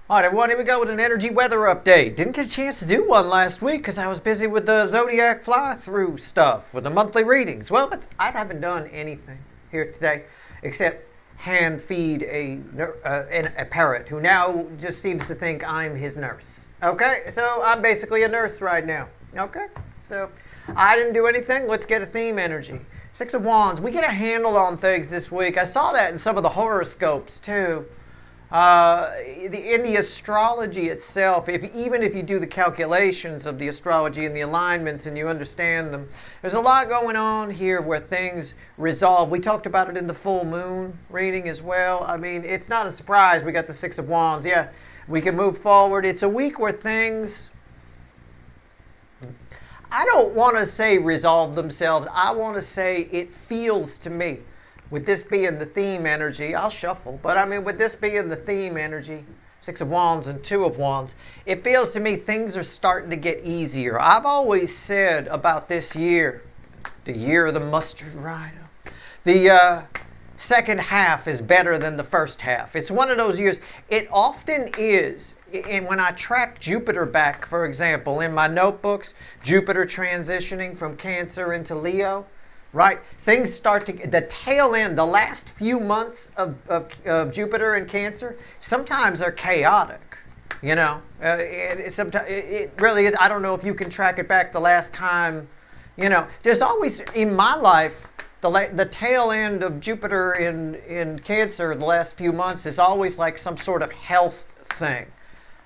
All right, everyone, here we go with an energy weather update. Didn't get a chance to do one last week because I was busy with the zodiac fly-through stuff with the monthly readings. Well, but I haven't done anything here today except hand feed a parrot who now just seems to think I'm his nurse. Okay, so I'm basically a nurse right now. Okay, so I didn't do anything. Let's get a theme energy. Six of Wands. We get a handle on things this week. I saw that in some of the horoscopes too. In the astrology itself, even if you do the calculations of the astrology and the alignments and you understand them, there's a lot going on here where things resolve. We talked about it in the full moon reading as well. I mean, it's not a surprise we got the Six of Wands. Yeah, we can move forward. It's a week where things, I don't want to say resolve themselves. I want to say it feels to me, with this being the theme energy, I'll shuffle, but I mean with this being the theme energy, Six of Wands and Two of Wands, it feels to me things are starting to get easier. I've always said about this year, the year of the mustard rider, the second half is better than the first half. It's one of those years. It often is. And when I track Jupiter back, for example, in my notebooks, Jupiter transitioning from Cancer into Leo, right? Things start to, the tail end, the last few months of Jupiter in Cancer, sometimes are chaotic, you know. It really is. I don't know if you can track it back the last time, you know. There's always, in my life, the tail end of Jupiter in Cancer the last few months is always like some sort of health thing.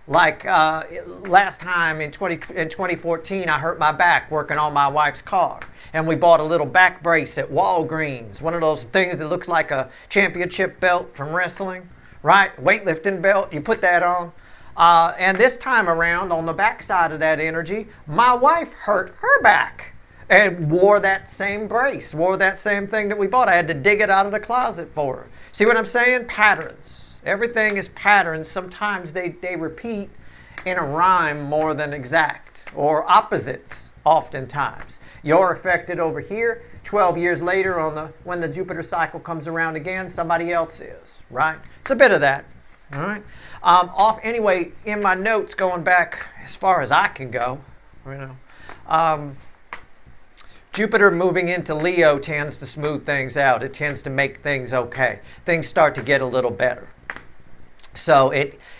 Like last time in 2014, I hurt my back working on my wife's car. And we bought a little back brace at Walgreens, one of those things that looks like a championship belt from wrestling, right? Weightlifting belt, you put that on. And this time around, on the back side of that energy, my wife hurt her back and wore that same brace, wore that same thing that we bought. I had to dig it out of the closet for her. See what I'm saying? Patterns. Everything is patterns. Sometimes they repeat in a rhyme more than exact, or opposites oftentimes. You're affected over here. 12 years later, when the Jupiter cycle comes around again, somebody else is, right? It's a bit of that, all right? Anyway, in my notes, going back as far as I can go, you know, Jupiter moving into Leo tends to smooth things out. It tends to make things okay. Things start to get a little better. So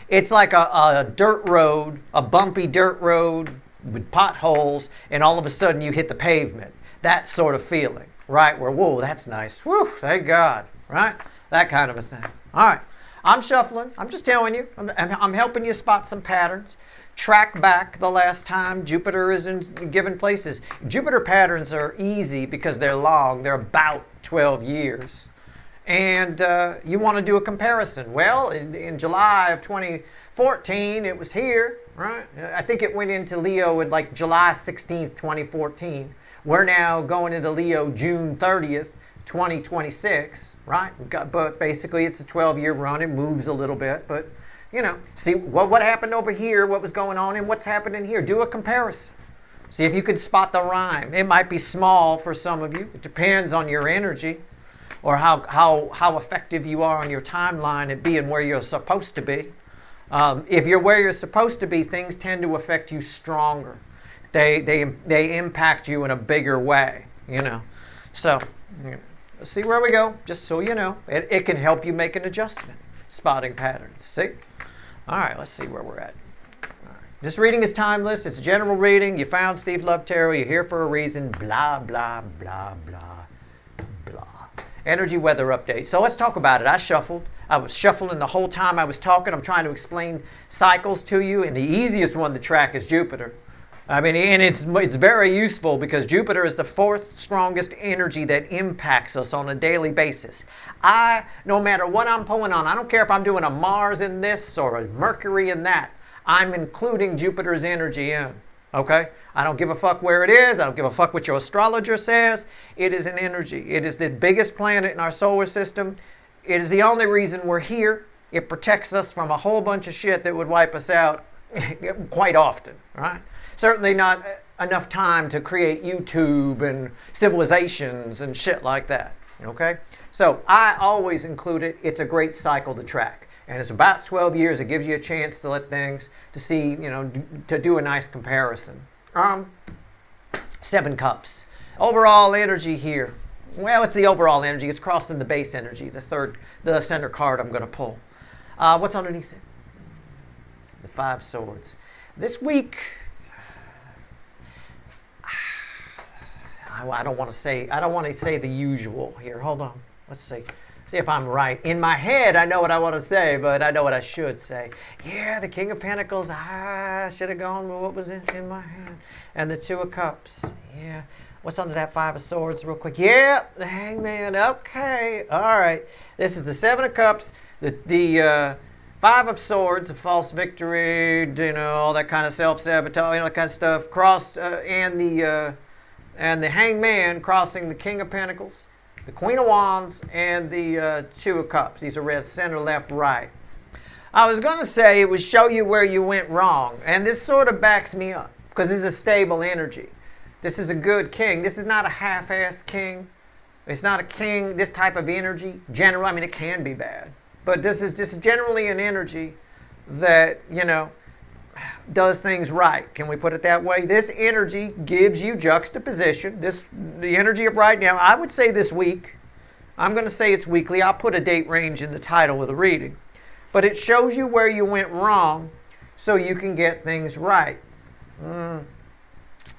it's like a dirt road, a bumpy dirt road with potholes, and all of a sudden you hit the pavement. That sort of feeling, right? Where, whoa, that's nice. Whew, thank God, right? That kind of a thing. All right, I'm shuffling. I'm just telling you. I'm helping you spot some patterns. Track back the last time Jupiter is in given places. Jupiter patterns are easy because they're long. They're about 12 years. And you want to do a comparison. Well, in July of 2014, it was here, right? I think it went into Leo at like July 16th, 2014. We're now going into Leo June 30th, 2026, right? But basically, it's a 12-year run. It moves a little bit, but you know, see what happened over here, what was going on, and what's happening here. Do a comparison. See if you can spot the rhyme. It might be small for some of you. It depends on your energy, or how effective you are on your timeline at being where you're supposed to be. If you're where you're supposed to be, things tend to affect you stronger. They impact you in a bigger way, you know. So, let's see where we go, just so you know. It can help you make an adjustment, spotting patterns. See? All right, let's see where we're at. All right. This reading is timeless. It's a general reading. You found Steve Love Tarot. You're here for a reason. Blah, blah, blah, blah, blah. Energy weather update. So let's talk about it. I shuffled. I was shuffling the whole time I was talking. I'm trying to explain cycles to you, and the easiest one to track is Jupiter. I mean, and it's very useful because Jupiter is the fourth strongest energy that impacts us on a daily basis. No matter what I'm pulling on, I don't care if I'm doing a Mars in this or a Mercury in that, I'm including Jupiter's energy in. Okay? I don't give a fuck where it is. I don't give a fuck what your astrologer says. It is an energy. It is the biggest planet in our solar system. It is the only reason we're here. It protects us from a whole bunch of shit that would wipe us out quite often, right? Certainly not enough time to create YouTube and civilizations and shit like that, okay? So I always include it. It's a great cycle to track. And it's about 12 years. It gives you a chance to let things, to see, to do a nice comparison. 7 cups. Overall energy here. Well, it's the overall energy. It's crossing the base energy, the center card I'm going to pull. What's underneath it? The 5 swords. This week, I don't want to say the usual here. Hold on. Let's see. See if I'm right. In my head, I know what I want to say, but I know what I should say. Yeah, the King of Pentacles. I should have gone with what was in my hand. And the 2 of Cups. Yeah. What's under that 5 of Swords real quick? Yeah, the Hangman. Okay. All right. This is the 7 of Cups. The 5 of Swords, a false victory, all that kind of self-sabotage, that kind of stuff. Crossed, and the Hangman crossing the King of Pentacles, the Queen of Wands, and the 2 of Cups. These are red, center, left, right. I was going to say it would show you where you went wrong. And this sort of backs me up because this is a stable energy. This is a good king. This is not a half-assed king. It's not a king, this type of energy. Generally, it can be bad. But this is just generally an energy that, does things right. Can we put it that way? This energy gives you juxtaposition. The energy of right now, I would say this week. I'm going to say it's weekly. I'll put a date range in the title of the reading. But it shows you where you went wrong so you can get things right.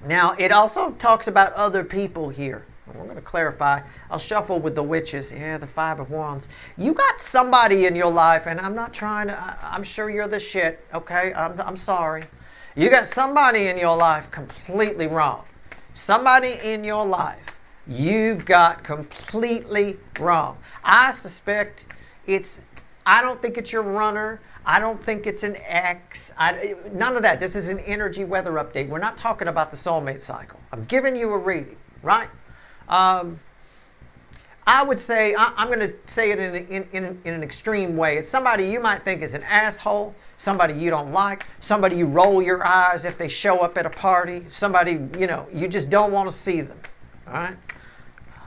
Now, it also talks about other people here. We're going to clarify. I'll shuffle with the witches. Yeah, the 5 of Wands. You got somebody in your life, and I'm not trying to, I'm sure you're the shit, okay? I'm sorry. You got somebody in your life completely wrong. Somebody in your life you've got completely wrong. I suspect I don't think it's your runner. I don't think it's an ex. None of that. This is an energy weather update. We're not talking about the soulmate cycle. I'm giving you a reading, right? I would say, I'm going to say it in an extreme way. It's somebody you might think is an asshole, somebody you don't like, somebody you roll your eyes if they show up at a party, somebody, you just don't want to see them, all right?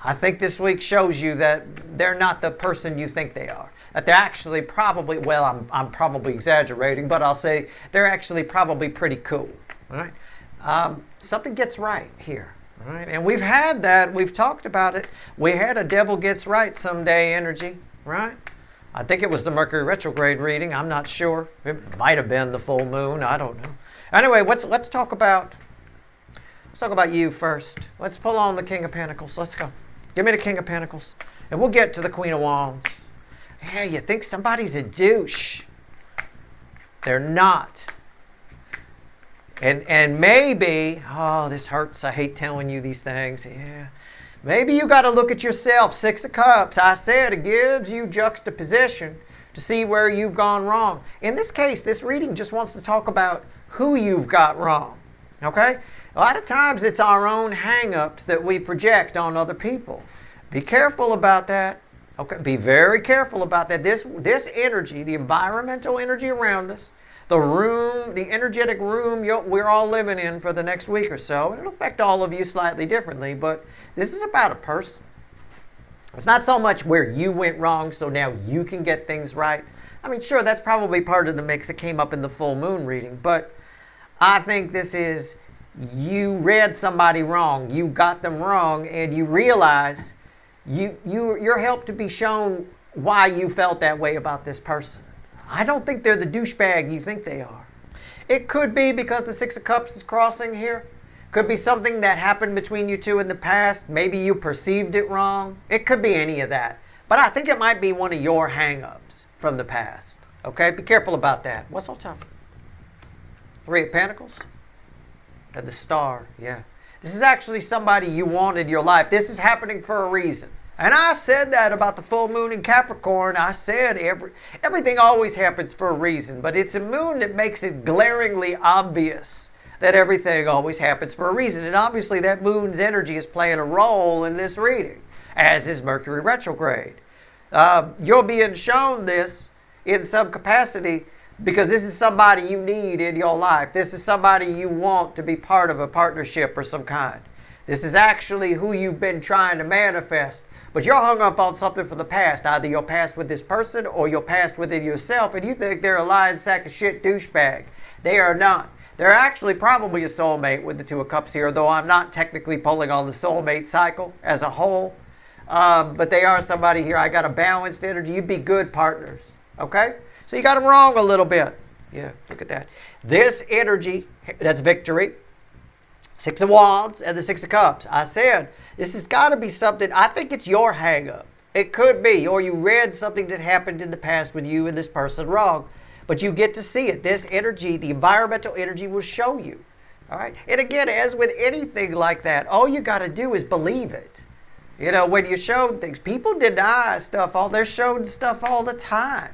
I think this week shows you that they're not the person you think they are. That they're actually probably, well, I'm probably exaggerating, but I'll say they're actually probably pretty cool, all right? Something gets right here. Right? And we've had that. We've talked about it. We had a devil gets right someday energy, right? I think it was the Mercury retrograde reading. I'm not sure. It might have been the full moon. I don't know. Anyway, let's talk about you first. Let's pull on the King of Pentacles. Let's go. Give me the King of Pentacles. And we'll get to the Queen of Wands. Yeah, you think somebody's a douche. They're not. And maybe, this hurts. I hate telling you these things. Yeah. Maybe you got to look at yourself. 6 of Cups. I said it gives you juxtaposition to see where you've gone wrong. In this case, this reading just wants to talk about who you've got wrong. Okay? A lot of times it's our own hang-ups that we project on other people. Be careful about that. Okay? Be very careful about that. This energy, the environmental energy around us, the room, the energetic room we're all living in for the next week or so. It'll affect all of you slightly differently, but this is about a person. It's not so much where you went wrong so now you can get things right. Sure, that's probably part of the mix that came up in the full moon reading, but I think this is you read somebody wrong, you got them wrong, and you realize you're helped to be shown why you felt that way about this person. I don't think they're the douchebag you think they are. It could be because the 6 of Cups is crossing here. Could be something that happened between you two in the past. Maybe you perceived it wrong. It could be any of that. But I think it might be one of your hang-ups from the past. Okay? Be careful about that. What's on top? 3 of Pentacles. And the Star. Yeah. This is actually somebody you wanted in your life. This is happening for a reason. And I said that about the full moon in Capricorn. I said everything always happens for a reason. But it's a moon that makes it glaringly obvious that everything always happens for a reason. And obviously that moon's energy is playing a role in this reading, as is Mercury retrograde. You're being shown this in some capacity because this is somebody you need in your life. This is somebody you want to be part of a partnership or some kind. This is actually who you've been trying to manifest. But you're hung up on something from the past, either your past with this person or your past within yourself, and you think they're a lying sack of shit douchebag. They are not. They're actually probably a soulmate with the Two of Cups here, though I'm not technically pulling on the soulmate cycle as a whole. But they are somebody here. I got a balanced energy. You'd be good partners. Okay? So you got them wrong a little bit. Yeah, look at that. This energy, that's victory. Six of Wands and the Six of Cups. I said, this has got to be something, I think it's your hang-up. It could be, or you read something that happened in the past with you and this person wrong. But you get to see it. This energy, the environmental energy, will show you. All right? And again, as with anything like that, all you got to do is believe it. You know, when you're shown things, people deny stuff. They're shown stuff all the time.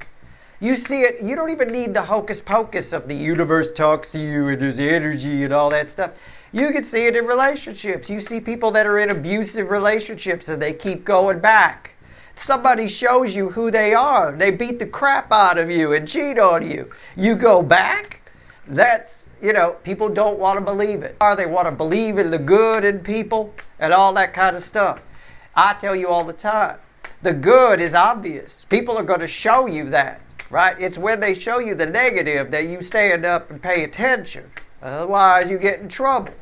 You see it, you don't even need the hocus pocus of the universe talks to you and there's energy and all that stuff. You can see it in relationships. You see people that are in abusive relationships and they keep going back. Somebody shows you who they are. They beat the crap out of you and cheat on you. You go back? That's, you know, people don't want to believe it. Or they want to believe in the good in people and all that kind of stuff. I tell you all the time, the good is obvious. People are going to show you that. Right? It's when they show you the negative that you stand up and pay attention. Otherwise, you get in trouble.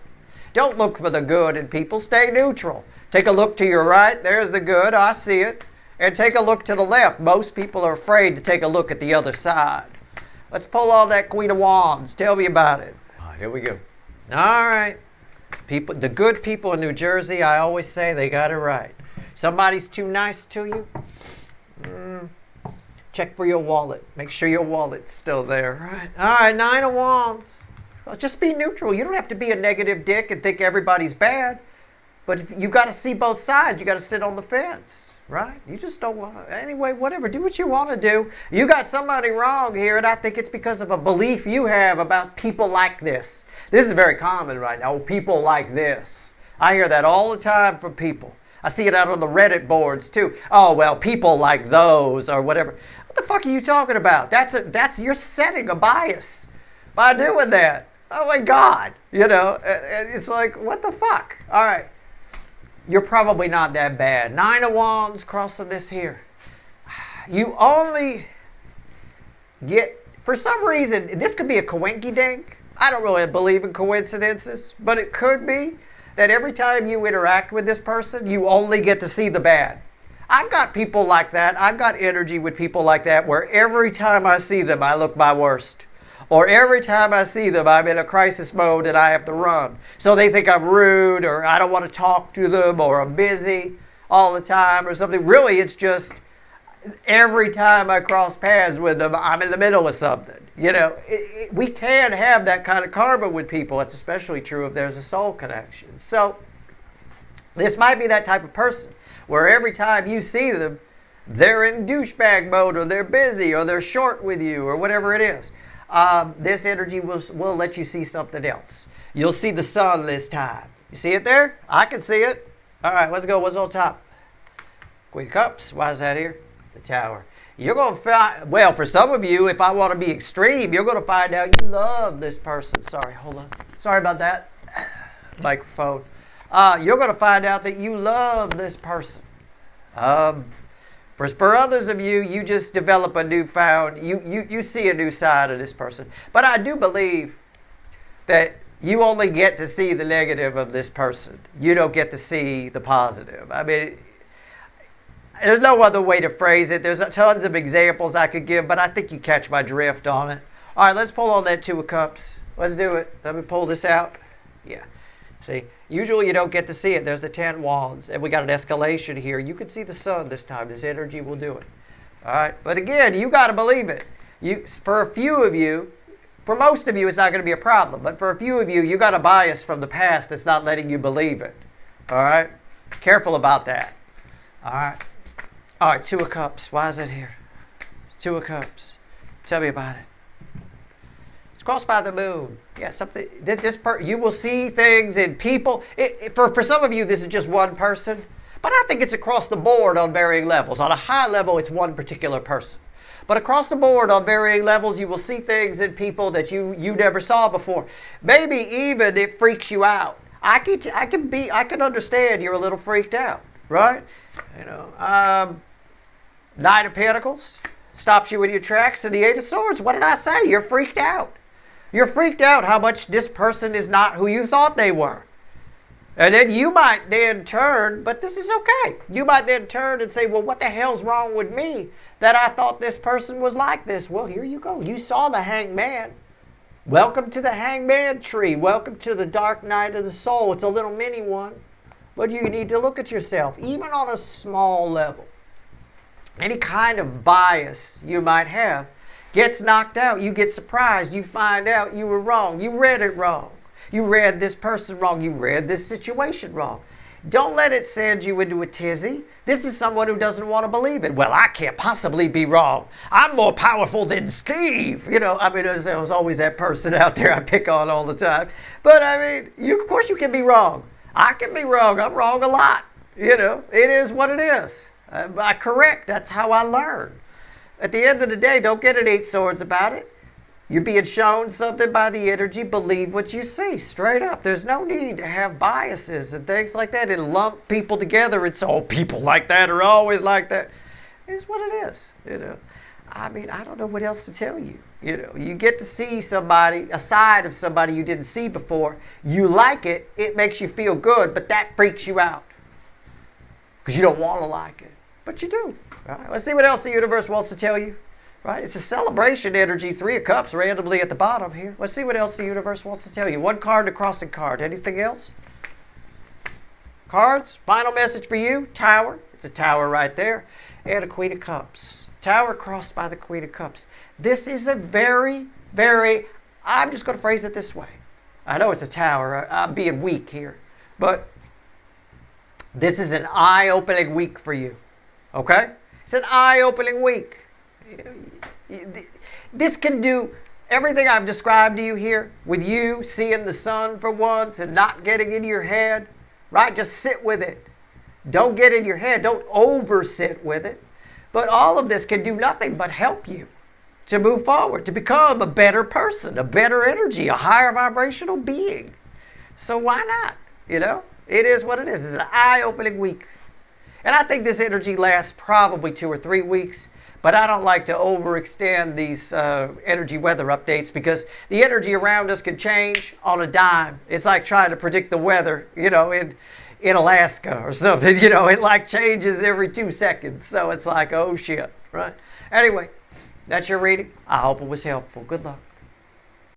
Don't look for the good in people. Stay neutral. Take a look to your right. There's the good. I see it. And take a look to the left. Most people are afraid to take a look at the other side. Let's pull all that Queen of Wands. Tell me about it. All right, here we go. All right. People, the good people in New Jersey, I always say they got it right. Somebody's too nice to you? Check for your wallet. Make sure your wallet's still there. Right. All right, Nine of Wands. Well, just be neutral. You don't have to be a negative dick and think everybody's bad. But if you got to see both sides. You got to sit on the fence. Right? You just don't want to. Anyway, whatever. Do what you want to do. You got somebody wrong here, and I think it's because of a belief you have about people like this. This is very common right now. People like this. I hear that all the time from people. I see it out on the Reddit boards too. Oh, well, people like those or whatever. What the fuck are you talking about? You're setting a bias by doing that. Oh my God. You know, it's like, what the fuck? All right. You're probably not that bad. Nine of Wands crossing this here. You only get, for some reason, this could be a coinky-dink. I don't really believe in coincidences, but it could be that every time you interact with this person, you only get to see the bad. I've got people like that. I've got energy with people like that where every time I see them, I look my worst. Or every time I see them, I'm in a crisis mode and I have to run. So they think I'm rude or I don't want to talk to them or I'm busy all the time or something. Really, it's just every time I cross paths with them, I'm in the middle of something. You know, we can have that kind of karma with people. It's especially true if there's a soul connection. So this might be that type of person where every time you see them, they're in douchebag mode or they're busy or they're short with you or whatever it is. This energy will let you see something else. You'll see the sun this time. You see it there? I can see it. All right, let's go. What's on top? Queen of Cups. Why is that here? The Tower. You're going to find, well, for some of you, if I want to be extreme, you're going to find out you love this person. Sorry, hold on. Sorry about that. Microphone. You're going to find out that you love this person. For others of you, you just develop a newfound, you see a new side of this person. But I do believe that you only get to see the negative of this person. You don't get to see the positive. I mean, there's no other way to phrase it. There's tons of examples I could give, but I think you catch my drift on it. All right, let's pull on that Two of Cups. Let's do it. Let me pull this out. Yeah. See, usually you don't get to see it. There's the 10 Wands, and we got an escalation here. You can see the sun this time. This energy will do it. All right, but again, you got to believe it. For a few of you, for most of you, it's not going to be a problem, but for a few of you, you got a bias from the past that's not letting you believe it. All right, careful about that. All right. All right, Two of Cups. Why is it here? Two of Cups. Tell me about it. It's crossed by the moon. Yeah, something. You will see things in people. For some of you, this is just one person, but I think it's across the board on varying levels. On a high level, it's one particular person. But across the board on varying levels, you will see things in people that you never saw before. Maybe even it freaks you out. I can understand you're a little freaked out, right? You know, Knight of Pentacles stops you in your tracks, and the Eight of Swords. What did I say? You're freaked out. You're freaked out how much this person is not who you thought they were. And then you might then turn, but this is okay. You might then turn and say, well, what the hell's wrong with me that I thought this person was like this? Well, here you go. You saw the Hangman. Welcome to the Hangman tree. Welcome to the dark night of the soul. It's a little mini one. But you need to look at yourself, even on a small level. Any kind of bias you might have gets knocked out. You get surprised. You find out you were wrong. You read it wrong. You read this person wrong. You read this situation wrong. Don't let it send you into a tizzy. This is someone who doesn't want to believe it. Well, I can't possibly be wrong. I'm more powerful than Steve. You know, I mean, there's always that person out there I pick on all the time. But I mean, of course you can be wrong. I can be wrong. I'm wrong a lot. You know, it is what it is. I correct. That's how I learn. At the end of the day, don't get an 8 swords about it. You're being shown something by the energy. Believe what you see. Straight up. There's no need to have biases and things like that and lump people together. It's all people like that are always like that. It's what it is. You know. I mean, I don't know what else to tell you. You know, you get to see somebody, a side of somebody you didn't see before. You like it. It makes you feel good, but that freaks you out because you don't want to like it, but you do. All right, let's see what else the universe wants to tell you. Right? It's a celebration energy. 3 of Cups randomly at the bottom here. Let's see what else the universe wants to tell you. 1 card, a crossing card. Anything else? Cards. Final message for you. Tower. It's a tower right there. And a Queen of Cups. Tower crossed by the Queen of Cups. This is a very, very, I'm just going to phrase it this way. I know it's a tower. I'm being weak here. But this is an eye-opening week for you. Okay? It's an eye-opening week. This can do everything I've described to you here with you seeing the sun for once and not getting into your head, right? Just sit with it. Don't get in your head. Don't over sit with it. But all of this can do nothing but help you to move forward, to become a better person, a better energy, a higher vibrational being. So why not? You know, it is what it is. It's an eye-opening week. And I think this energy lasts probably 2 or 3 weeks. But I don't like to overextend these energy weather updates because the energy around us can change on a dime. It's like trying to predict the weather, you know, in Alaska or something. You know, it like changes every 2 seconds. So it's like, oh shit, right? Anyway, that's your reading. I hope it was helpful. Good luck.